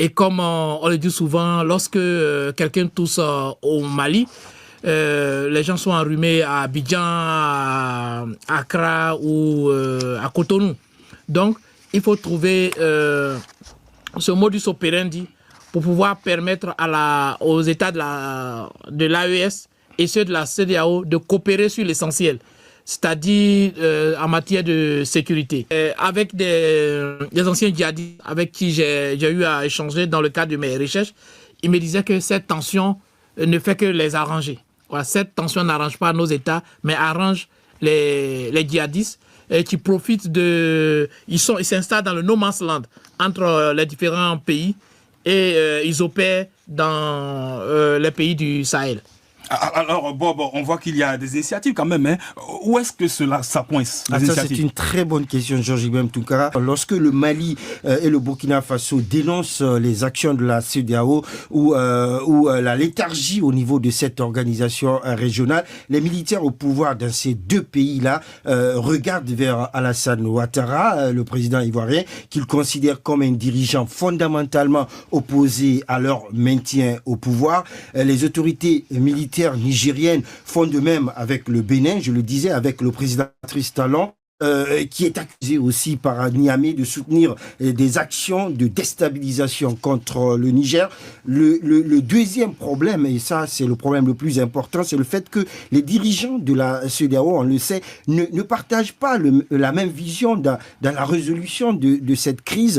Et comme on le dit souvent, lorsque quelqu'un tousse au Mali, les gens sont enrhumés à Abidjan, à Accra ou à Cotonou. Donc, il faut trouver ce modus operandi pour pouvoir permettre aux États de l'AES et ceux de la CEDEAO de coopérer sur l'essentiel, c'est-à-dire en matière de sécurité. Avec des anciens djihadistes avec qui j'ai eu à échanger dans le cadre de mes recherches, ils me disaient que cette tension ne fait que les arranger. Voilà, cette tension n'arrange pas nos États, mais arrange les djihadistes qui profitent de... Ils s'installent dans le no man's land entre les différents pays et ils opèrent dans les pays du Sahel. Alors, Bob, on voit qu'il y a des initiatives quand même. Hein. Où est-ce que ça coince, ça, c'est une très bonne question, Georges Ibrahim Tounkara. Lorsque le Mali et le Burkina Faso dénoncent les actions de la CEDEAO ou la léthargie au niveau de cette organisation régionale, les militaires au pouvoir dans ces deux pays-là regardent vers Alassane Ouattara, le président ivoirien, qu'ils considèrent comme un dirigeant fondamentalement opposé à leur maintien au pouvoir. Les autorités militaires nigériennes font de même avec le Bénin, je le disais, avec le président Patrice Talon, qui est accusé aussi par Niamey de soutenir des actions de déstabilisation contre le Niger. Le deuxième problème, et ça c'est le problème le plus important, c'est le fait que les dirigeants de la CEDEAO, on le sait, ne partagent pas la même vision dans la résolution de cette crise.